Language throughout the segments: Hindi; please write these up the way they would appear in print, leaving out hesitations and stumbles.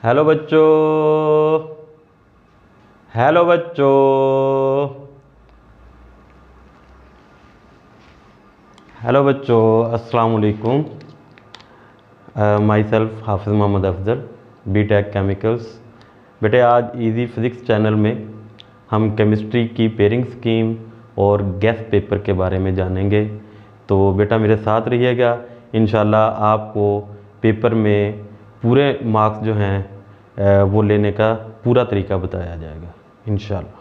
हेलो बच्चों। हेलो बच्चों। हेलो बच्चों, अस्सलाम वालेकुम। माई सेल्फ हाफिज़ मोहम्मद अफजल, बीटेक केमिकल्स। बेटे आज इजी फिज़िक्स चैनल में हम केमिस्ट्री की पेयरिंग स्कीम और गैस पेपर के बारे में जानेंगे। तो बेटा मेरे साथ रहिएगा, इंशाल्लाह आपको पेपर में पूरे मार्क्स जो हैं वो लेने का पूरा तरीका बताया जाएगा इंशाल्लाह।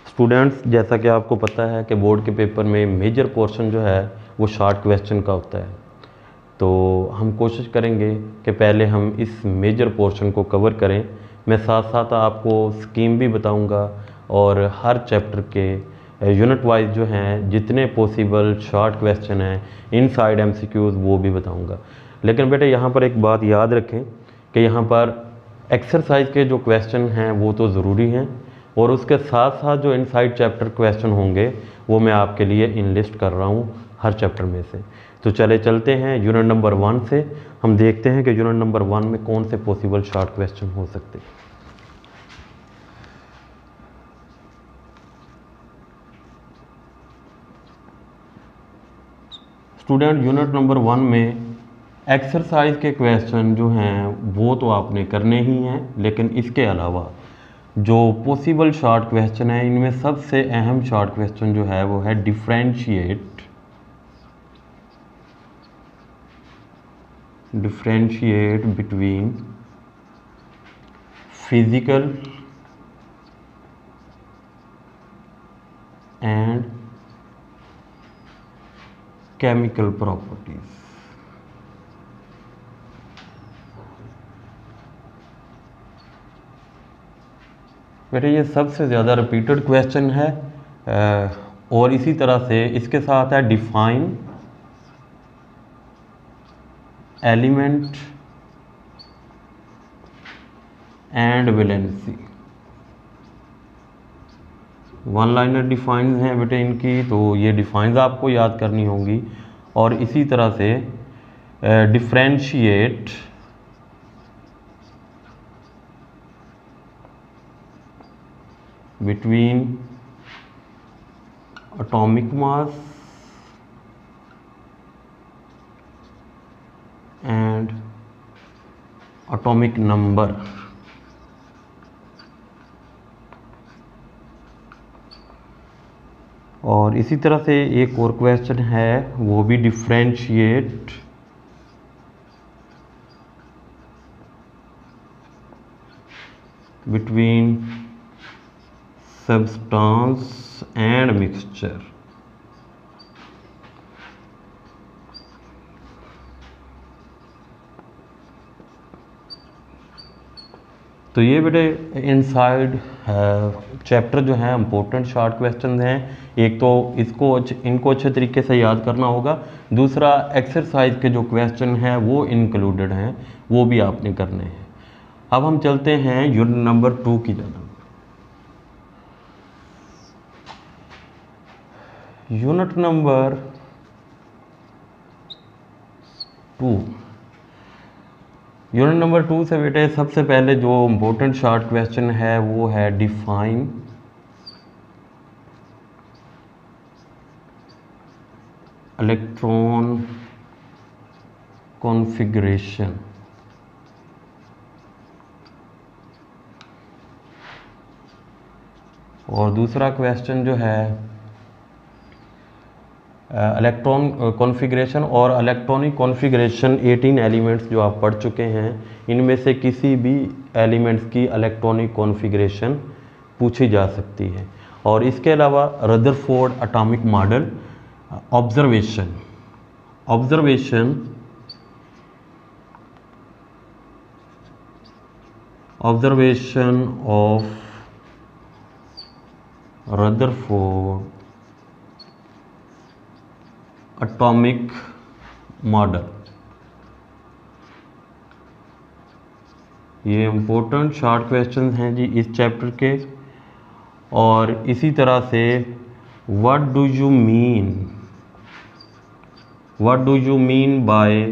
स्टूडेंट्स, जैसा कि आपको पता है कि बोर्ड के पेपर में मेजर पोर्शन जो है वो शॉर्ट क्वेश्चन का होता है। तो हम कोशिश करेंगे कि पहले हम इस मेजर पोर्शन को कवर करें। मैं साथ साथ आपको स्कीम भी बताऊंगा और हर चैप्टर के यूनिट वाइज जो हैं जितने पॉसिबल शॉर्ट क्वेश्चन हैं इनसाइड एमसीक्यूज़ वो भी बताऊंगा। लेकिन बेटे यहाँ पर एक बात याद रखें कि यहाँ पर एक्सरसाइज के जो क्वेश्चन हैं वो तो ज़रूरी हैं और उसके साथ साथ जो इनसाइड चैप्टर क्वेश्चन होंगे वो मैं आपके लिए इनलिस्ट कर रहा हूँ हर चैप्टर में से। तो चलते हैं यूनिट नंबर 1 से। हम देखते हैं कि यूनिट नंबर 1 में कौन से पॉसिबल शॉर्ट क्वेश्चन हो सकते हैं। स्टूडेंट, यूनिट नंबर 1 में एक्सरसाइज के क्वेश्चन जो हैं वो तो आपने करने ही हैं, लेकिन इसके अलावा जो पॉसिबल शॉर्ट क्वेश्चन है इनमें सबसे अहम शॉर्ट क्वेश्चन जो है वो है differentiate between physical and chemical properties. बेटे ये सबसे ज़्यादा रिपीटेड क्वेश्चन है और इसी तरह से इसके साथ है define element and valency. One liner defines हैं बेटे इनकी, तो ये डिफाइंस आपको याद करनी होंगी। और इसी तरह से differentiate between atomic mass and atomic number. और इसी तरह से एक और क्वेश्चन है वो भी differentiate between substance and mixture. तो ये बेटे इनसाइड चैप्टर जो है इम्पोर्टेंट शॉर्ट क्वेश्चन हैं। एक तो इनको अच्छे तरीके से याद करना होगा, दूसरा एक्सरसाइज के जो क्वेश्चन हैं वो इंक्लूडेड हैं, वो भी आपने करने हैं। अब हम चलते हैं यूनिट नंबर 2 की जानब। यूनिट नंबर 2 यूनिट नंबर 2 से बेटे सबसे पहले जो इम्पोर्टेंट शॉर्ट क्वेश्चन है वो है डिफाइन इलेक्ट्रॉन कॉन्फ़िगरेशन। और दूसरा क्वेश्चन जो है इलेक्ट्रॉन कॉन्फ़िगरेशन और इलेक्ट्रॉनिक कॉन्फ़िगरेशन 18 एलिमेंट्स जो आप पढ़ चुके हैं इनमें से किसी भी एलिमेंट्स की इलेक्ट्रॉनिक कॉन्फ़िगरेशन पूछी जा सकती है। और इसके अलावा Rutherford atomic model, observation of Rutherford atomic model. ये इम्पोर्टेंट शॉर्ट क्वेश्चन हैं जी इस चैप्टर के। और इसी तरह से what do you mean what do you mean bye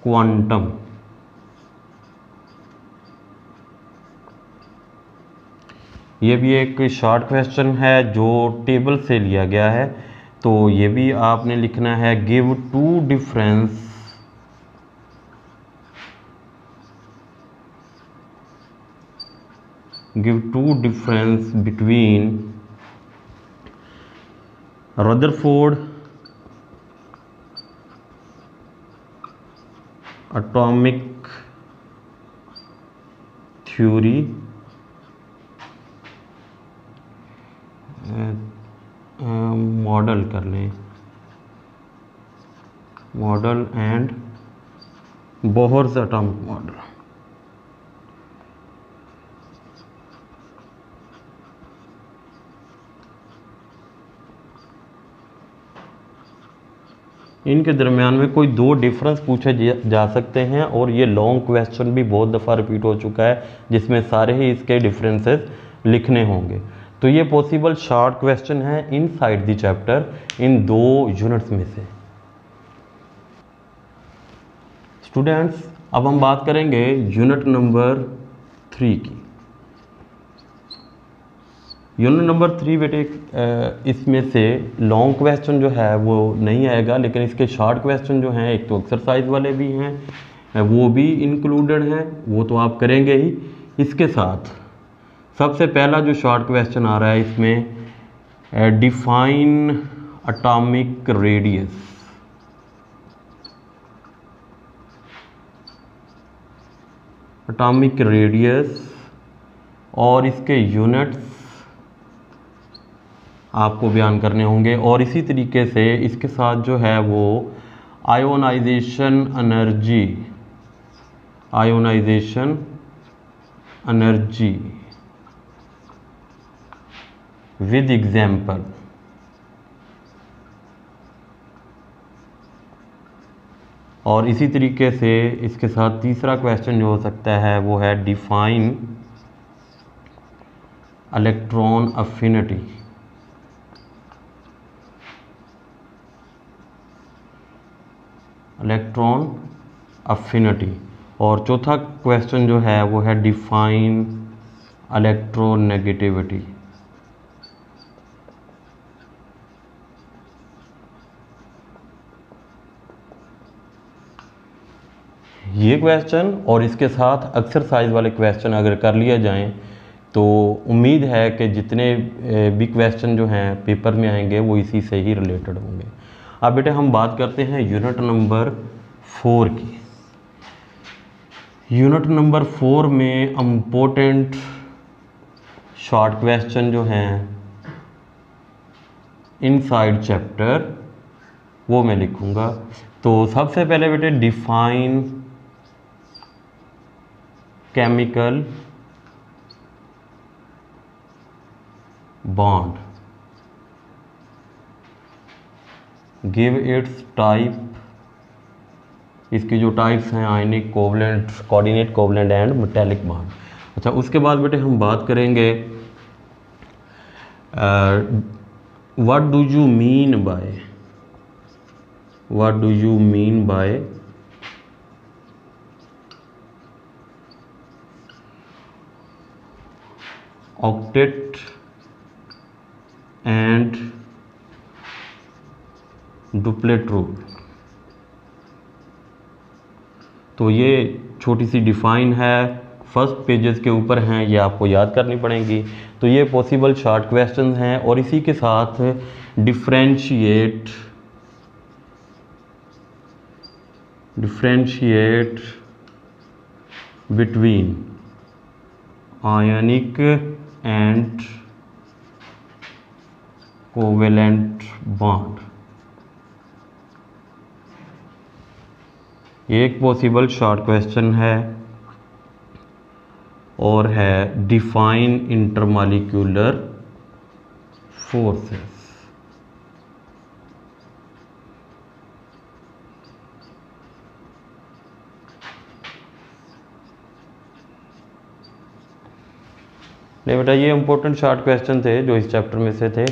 quantum. ये भी एक शॉर्ट क्वेश्चन है जो टेबल से लिया गया है, तो ये भी आपने लिखना है। Give two difference between Rutherford atomic theory model कर लें, model and Bohr's atomic model. इनके दरमियान में कोई दो डिफरेंस पूछे जा सकते हैं, और ये लॉन्ग क्वेश्चन भी बहुत दफ़ा रिपीट हो चुका है जिसमें सारे ही इसके डिफरेंसेस लिखने होंगे। तो ये पॉसिबल शॉर्ट क्वेश्चन है inside the chapter in 2 units में से। स्टूडेंट्स, अब हम बात करेंगे यूनिट नंबर 3 की। यूनिट नंबर 3 बेटे, इसमें से लॉन्ग क्वेश्चन जो है वो नहीं आएगा, लेकिन इसके शॉर्ट क्वेश्चन जो हैं, एक तो एक्सरसाइज वाले भी हैं, वो भी इंक्लूडेड हैं, वो तो आप करेंगे ही। इसके साथ सबसे पहला जो शॉर्ट क्वेश्चन आ रहा है इसमें, define atomic radius. Atomic radius और इसके यूनिट्स आपको बयान करने होंगे, और इसी तरीके से इसके साथ जो है वो आयोनाइजेशन एनर्जी विद एग्जाम्पल। और इसी तरीके से इसके साथ तीसरा क्वेश्चन जो हो सकता है वो है डिफाइन इलेक्ट्रॉन अफिनिटी। और चौथा क्वेश्चन जो है वो है डिफाइन इलेक्ट्रोनेगेटिविटी। ये क्वेश्चन और इसके साथ एक्सरसाइज वाले क्वेश्चन अगर कर लिया जाएं तो उम्मीद है कि जितने भी क्वेश्चन जो हैं पेपर में आएंगे वो इसी से ही रिलेटेड होंगे। अब बेटे हम बात करते हैं यूनिट नंबर 4 की। यूनिट नंबर 4 में इम्पोर्टेंट शॉर्ट क्वेश्चन जो हैं इनसाइड चैप्टर वो मैं लिखूंगा। तो सबसे पहले बेटे define chemical bond, give its type. इसकी जो टाइप्स हैं ionic, covalent, coordinate, covalent and metallic bond. अच्छा, उसके बाद बेटे हम बात करेंगे what do you mean by octet and duplet rule. तो ये छोटी सी डिफाइन है, फर्स्ट पेजेस के ऊपर हैं, ये आपको याद करनी पड़ेंगी। तो ये पॉसिबल शॉर्ट क्वेश्चन हैं, और इसी के साथ differentiate between ionic and covalent bond. एक पॉसिबल शॉर्ट क्वेश्चन है, और है डिफाइन इंटरमॉलिक्यूलर फोर्सेस। नहीं बेटा, ये इंपॉर्टेंट शॉर्ट क्वेश्चन थे जो इस चैप्टर में से थे।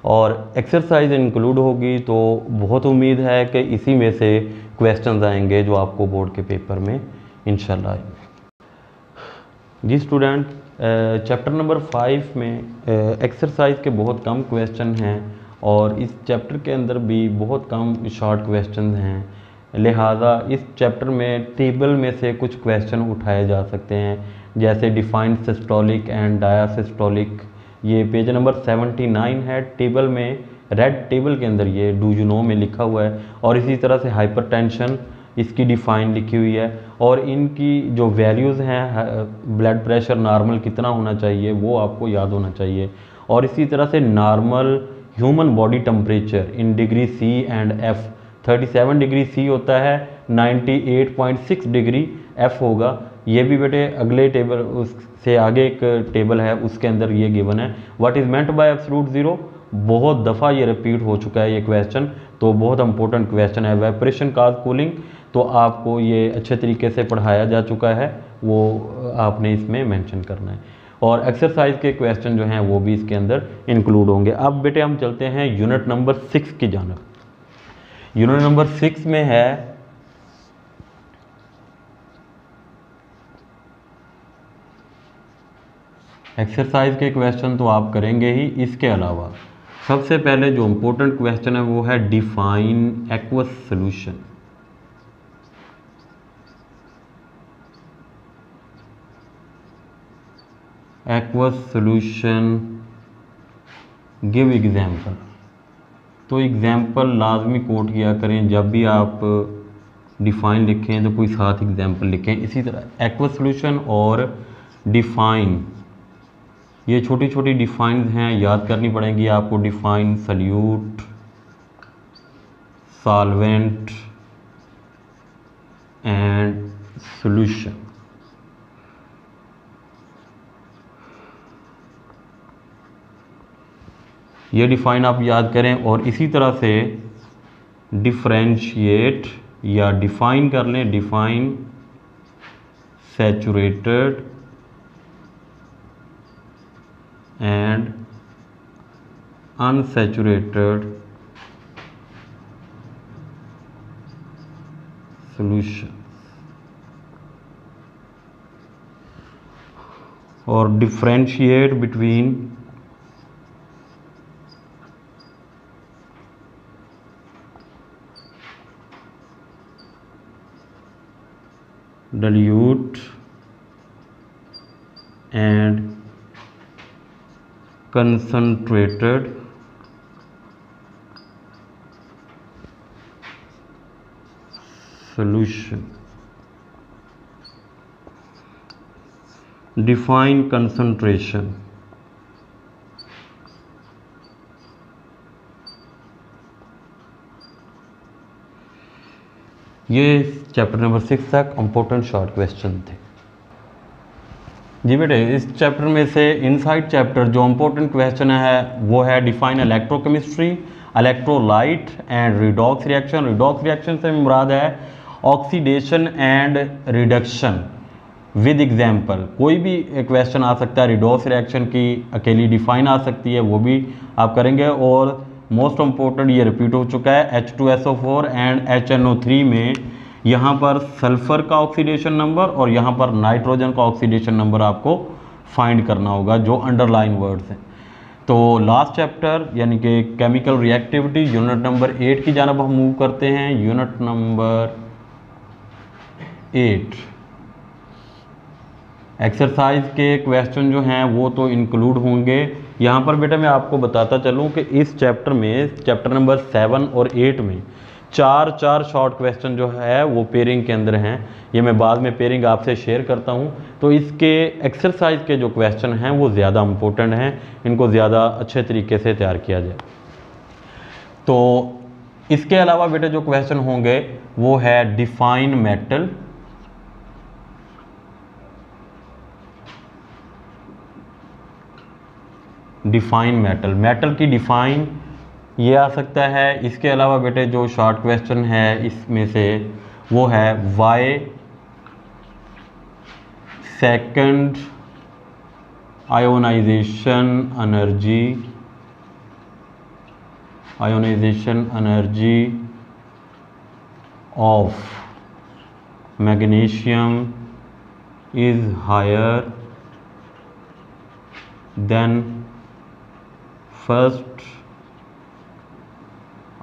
और एक्सरसाइज इंक्लूड होगी, तो बहुत उम्मीद है कि इसी में से क्वेश्चंस आएंगे जो आपको बोर्ड के पेपर में इंशाल्लाह आएंगे। जी स्टूडेंट, चैप्टर नंबर 5 में एक्सरसाइज के बहुत कम क्वेश्चन हैं और इस चैप्टर के अंदर भी बहुत कम शॉर्ट क्वेश्चन हैं, लिहाजा इस चैप्टर में टेबल में से कुछ क्वेश्चन उठाए जा सकते हैं, जैसे डिफाइंड सिस्टोलिक एंड डायासिस्टोलिक। ये पेज नंबर 79 है, टेबल में रेड टेबल के अंदर ये डू यू नो में लिखा हुआ है। और इसी तरह से हाइपरटेंशन, इसकी डिफाइन लिखी हुई है और इनकी जो वैल्यूज़ हैं, ब्लड प्रेशर नॉर्मल कितना होना चाहिए वो आपको याद होना चाहिए। और इसी तरह से normal human body temperature in degree C and F, 37 degree C होता है, 98.6 डिग्री एफ होगा। ये भी बेटे अगले टेबल, उससे आगे एक टेबल है उसके अंदर ये गिवन है। What is meant by absolute zero, बहुत दफ़ा ये रिपीट हो चुका है ये क्वेश्चन, तो बहुत इंपॉर्टेंट क्वेश्चन है। वेपरेशन काज कूलिंग, तो आपको ये अच्छे तरीके से पढ़ाया जा चुका है, वो आपने इसमें मेंशन करना है। और एक्सरसाइज के क्वेश्चन जो हैं वो भी इसके अंदर इंक्लूड होंगे। अब बेटे हम चलते हैं यूनिट नंबर 6 की जानब। यूनिट नंबर 6 में है एक्सरसाइज के क्वेश्चन तो आप करेंगे ही, इसके अलावा सबसे पहले जो इम्पोर्टेंट क्वेश्चन है वो है define aqueous solution. Aqueous solution, give example. तो एग्जाम्पल लाजमी कोट किया करें, जब भी आप डिफाइन लिखें तो कोई साथ एग्जाम्पल लिखें। इसी तरह एक्वस सॉल्यूशन और डिफाइन, ये छोटी छोटी डिफाइंस हैं, याद करनी पड़ेंगी आपको। Define solute, solvent and solution. ये डिफाइन आप याद करें। और इसी तरह से डिफरेंशिएट या डिफाइन कर लें, define saturated and unsaturated solution. और differentiate between dilute and concentrated solution। Define concentration। ये चैप्टर नंबर 6 तक इम्पोर्टेंट शॉर्ट क्वेश्चन थे। जी बेटे, इस चैप्टर में से इनसाइड चैप्टर जो इम्पोर्टेंट क्वेश्चन है वो है define electrochemistry, electrolyte and redox reaction. Redox reaction से मुराद है oxidation and reduction with example. कोई भी क्वेश्चन आ सकता है, रिडॉक्स रिएक्शन की अकेली डिफाइन आ सकती है, वो भी आप करेंगे। और मोस्ट इम्पोर्टेंट ये रिपीट हो चुका है, H2SO4 एंड HNO3 में यहाँ पर सल्फ़र का ऑक्सीडेशन नंबर और यहाँ पर नाइट्रोजन का ऑक्सीडेशन नंबर आपको फाइंड करना होगा, जो अंडरलाइन वर्ड्स हैं। तो लास्ट चैप्टर यानी कि केमिकल रिएक्टिविटी, यूनिट नंबर 8 की जानब हम मूव करते हैं। यूनिट नंबर 8, एक्सरसाइज के क्वेश्चन जो हैं वो तो इंक्लूड होंगे। यहाँ पर बेटा मैं आपको बताता चलूँ कि इस चैप्टर में, चैप्टर नंबर 7 और 8 में चार शॉर्ट क्वेश्चन जो है वो पेयरिंग के अंदर हैं। ये मैं बाद में पेयरिंग आपसे शेयर करता हूँ। तो इसके एक्सरसाइज के जो क्वेश्चन हैं वो ज़्यादा इम्पोर्टेंट हैं, इनको ज़्यादा अच्छे तरीके से तैयार किया जाए। तो इसके अलावा बेटे जो क्वेश्चन होंगे वो है define metal, define metal, metal की डिफाइन ये आ सकता है। इसके अलावा बेटे जो शॉर्ट क्वेश्चन है इसमें से वो है why second ionisation energy ionisation energy of magnesium is higher than first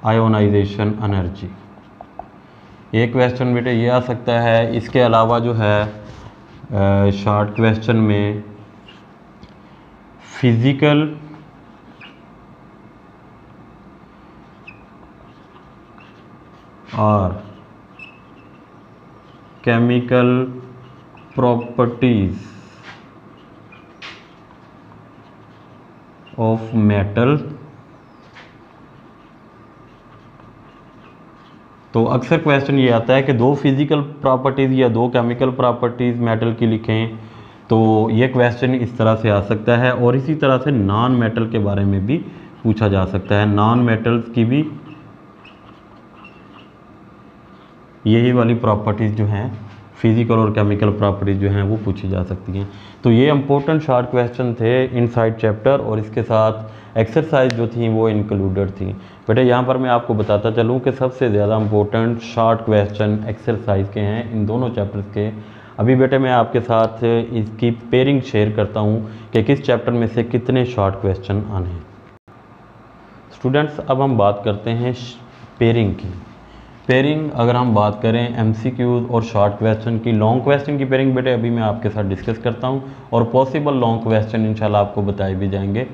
ionisation energy. एक क्वेश्चन बेटे ये आ सकता है। इसके अलावा जो है शॉर्ट क्वेश्चन में फिजिकल और केमिकल प्रॉपर्टीज ऑफ मेटल। तो अक्सर क्वेश्चन ये आता है कि दो फिजिकल प्रॉपर्टीज़ या दो केमिकल प्रॉपर्टीज़ मेटल की लिखें, तो ये क्वेश्चन इस तरह से आ सकता है। और इसी तरह से नॉन मेटल के बारे में भी पूछा जा सकता है। नॉन मेटल्स की भी यही वाली प्रॉपर्टीज़ जो हैं, फिजिकल और केमिकल प्रॉपर्टीज़ जो हैं वो पूछी जा सकती हैं। तो ये इंपॉर्टेंट शॉर्ट क्वेश्चन थे इनसाइड चैप्टर, और इसके साथ एक्सरसाइज जो थी वो इंक्लूडेड थी। बेटे यहाँ पर मैं आपको बताता चलूँ कि सबसे ज़्यादा इंपॉर्टेंट शॉर्ट क्वेश्चन एक्सरसाइज के हैं इन दोनों चैप्टर्स के। अभी बेटे मैं आपके साथ इसकी पेयरिंग शेयर करता हूँ कि किस चैप्टर में से कितने शॉर्ट क्वेश्चन आने हैं। स्टूडेंट्स, अब हम बात करते हैं पेयरिंग की। पेयरिंग अगर हम बात करें एमसीक्यूज़ और शॉर्ट क्वेश्चन की, लॉन्ग क्वेश्चन की पेयरिंग बेटे अभी मैं आपके साथ डिस्कस करता हूं, और पॉसिबल लॉन्ग क्वेश्चन इंशाल्लाह आपको बताए भी जाएंगे।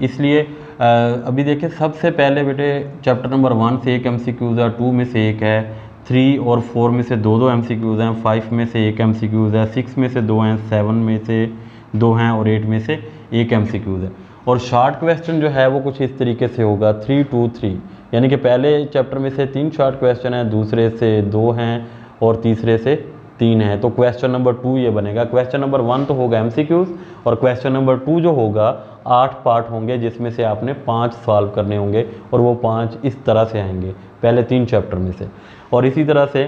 इसलिए अभी देखिए, सबसे पहले बेटे चैप्टर नंबर 1 से एक एमसीक्यूज़ है, 2 में से एक है, 3 और 4 में से दो एमसीक्यूज़ हैं, 5 में से एक एमसीक्यूज़ है, 6 में से 2 हैं, 7 में से 2 हैं और 8 में से एक एमसीक्यूज़ है। और शॉर्ट क्वेश्चन जो है वो कुछ इस तरीके से होगा 3, 2, 3, यानी कि पहले चैप्टर में से 3 शॉर्ट क्वेश्चन हैं, दूसरे से 2 हैं और तीसरे से 3 हैं। तो क्वेश्चन नंबर 2 ये बनेगा। क्वेश्चन नंबर 1 तो होगा एमसीक्यूज़, और क्वेश्चन नंबर 2 जो होगा 8 पार्ट होंगे, जिसमें से आपने 5 सॉल्व करने होंगे, और वो 5 इस तरह से आएंगे पहले 3 चैप्टर में से। और इसी तरह से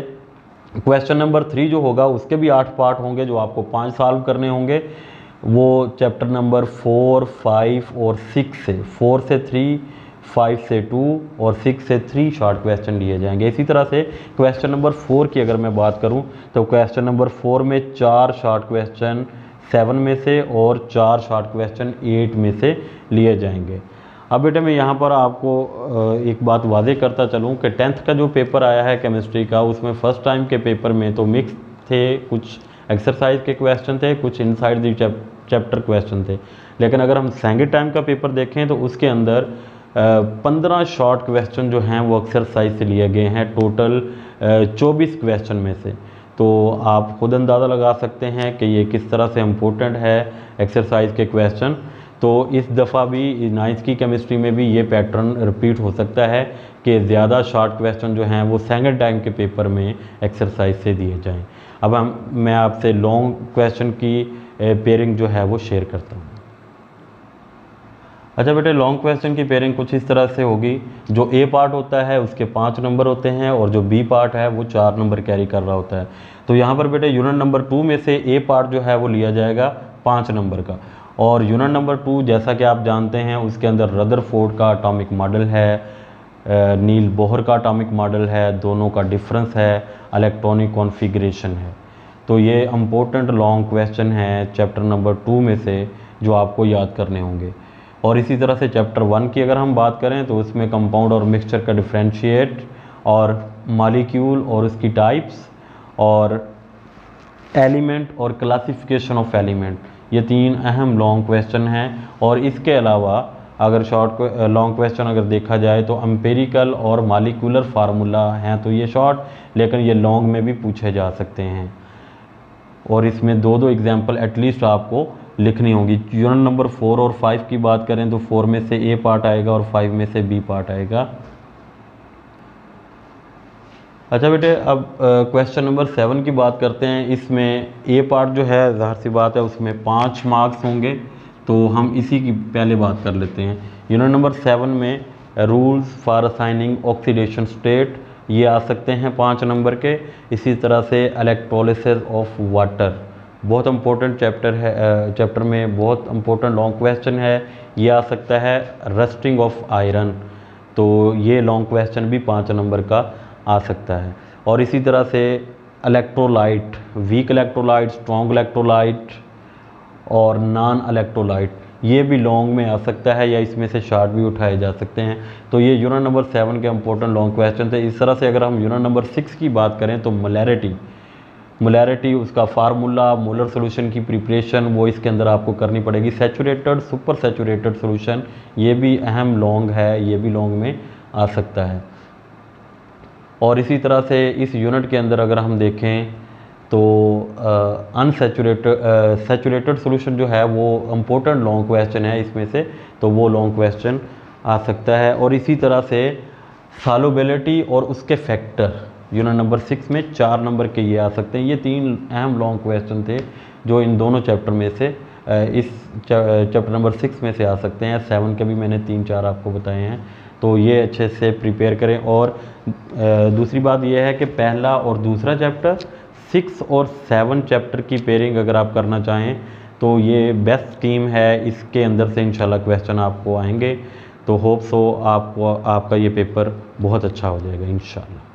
क्वेश्चन नंबर 3 जो होगा उसके भी 8 पार्ट होंगे, जो आपको 5 सॉल्व करने होंगे। वो चैप्टर नंबर 4, 5 और 6 से, 4 से 3, 5 से 2 और 6 से 3 शॉर्ट क्वेश्चन लिए जाएंगे। इसी तरह से क्वेश्चन नंबर 4 की अगर मैं बात करूं तो क्वेश्चन नंबर 4 में 4 शॉर्ट क्वेश्चन 7 में से और 4 शॉर्ट क्वेश्चन 8 में से लिए जाएंगे। अब बेटे मैं यहाँ पर आपको एक बात वादे करता चलूँ कि 10th का जो पेपर आया है केमिस्ट्री का, उसमें फ़र्स्ट टाइम के पेपर में तो मिक्स थे, कुछ एक्सरसाइज के क्वेश्चन थे, कुछ इनसाइड द चैप्टर क्वेश्चन थे। लेकिन अगर हम सेकंड टाइम का पेपर देखें तो उसके अंदर 15 शॉर्ट क्वेश्चन जो हैं वो एक्सरसाइज से लिए गए हैं, टोटल 24 क्वेश्चन में से। तो आप खुद अंदाज़ा लगा सकते हैं कि ये किस तरह से इम्पोर्टेंट है एक्सरसाइज के क्वेश्चन। तो इस दफ़ा भी 9th की केमिस्ट्री में भी ये पैटर्न रिपीट हो सकता है कि ज़्यादा शॉर्ट क्वेश्चन जो हैं वो सेकंड टाइम के पेपर में एक्सरसाइज से दिए जाएं। अब मैं आपसे लॉन्ग क्वेश्चन की पेयरिंग जो है वो शेयर करता हूँ। अच्छा बेटे, लॉन्ग क्वेश्चन की पेयरिंग कुछ इस तरह से होगी। जो ए पार्ट होता है उसके 5 नंबर होते हैं, और जो बी पार्ट है वो 4 नंबर कैरी कर रहा होता है। तो यहाँ पर बेटे यूनिट नंबर 2 में से ए पार्ट जो है वो लिया जाएगा 5 नंबर का। और यूनिट नंबर 2 जैसा कि आप जानते हैं उसके अंदर रदरफोर्ड का एटॉमिक मॉडल है, नील बोहर का एटॉमिक मॉडल है, दोनों का डिफरेंस है, इलेक्ट्रॉनिक कॉन्फ़िगरेशन है। तो ये इम्पोर्टेंट लॉन्ग क्वेश्चन है चैप्टर नंबर 2 में से जो आपको याद करने होंगे। और इसी तरह से चैप्टर 1 की अगर हम बात करें तो उसमें कंपाउंड और मिक्सचर का डिफरेंशिएट, और मॉलिक्यूल और उसकी टाइप्स, और एलिमेंट और क्लासिफिकेशन ऑफ एलिमेंट, ये 3 अहम लॉन्ग क्वेश्चन हैं। और इसके अलावा अगर लॉन्ग क्वेश्चन अगर देखा जाए तो एम्पिरिकल और मॉलिक्यूलर फार्मूला हैं, तो ये शॉर्ट, लेकिन ये लॉन्ग में भी पूछे जा सकते हैं। और इसमें 2-2 एग्जाम्पल एटलीस्ट आपको लिखनी होगी। यूनिट नंबर 4 और 5 की बात करें तो 4 में से ए पार्ट आएगा और 5 में से बी पार्ट आएगा। अच्छा बेटे, अब क्वेश्चन नंबर 7 की बात करते हैं। इसमें ए पार्ट जो है ज़ाहिर सी बात है उसमें 5 मार्क्स होंगे, तो हम इसी की पहले बात कर लेते हैं। यूनिट नंबर 7 में rules for assigning oxidation state, ये आ सकते हैं 5 नंबर के। इसी तरह से इलेक्ट्रोलिसिस ऑफ वाटर, बहुत इंपॉर्टेंट चैप्टर है, चैप्टर में बहुत इंपॉर्टेंट लॉन्ग क्वेश्चन है, ये आ सकता है। रस्टिंग ऑफ आयरन, तो ये लॉन्ग क्वेश्चन भी 5 नंबर का आ सकता है। और इसी तरह से electrolyte, weak electrolyte, strong electrolyte और नॉन इलेक्ट्रोलाइट, ये भी लॉन्ग में आ सकता है या इसमें से शार्ट भी उठाए जा सकते हैं। तो ये यूनिट नंबर 7 के इंपॉर्टेंट लॉन्ग क्वेश्चन थे। इस तरह से अगर हम यूनिट नंबर 6 की बात करें तो मोलैरिटी उसका फार्मूला, मोलर सोल्यूशन की प्रिपरेशन वो इसके अंदर आपको करनी पड़ेगी। सैचुरेटेड, सुपर सैचुरेटेड सोल्यूशन, ये भी अहम लॉन्ग है, ये भी लॉन्ग में आ सकता है। और इसी तरह से इस यूनिट के अंदर अगर हम देखें तो सैचुरेटेड सोल्यूशन जो है वो इम्पोर्टेंट लॉन्ग क्वेश्चन है इसमें से, तो वो लॉन्ग क्वेश्चन आ सकता है। और इसी तरह से सॉल्युबिलिटी और उसके फैक्टर यूनिट नंबर 6 में 4 नंबर के ये आ सकते हैं। ये 3 अहम लॉन्ग क्वेश्चन थे जो इन दोनों चैप्टर में से इस चैप्टर नंबर 6 में से आ सकते हैं। 7 के भी मैंने 3-4 आपको बताए हैं, तो ये अच्छे से प्रिपेयर करें। और दूसरी बात यह है कि पहला और दूसरा चैप्टर, 6 और 7 चैप्टर की पेयरिंग अगर आप करना चाहें तो ये बेस्ट स्कीम है, इसके अंदर से इंशाल्लाह क्वेश्चन आपको आएंगे। तो होप सो आपका ये पेपर बहुत अच्छा हो जाएगा इंशाल्लाह।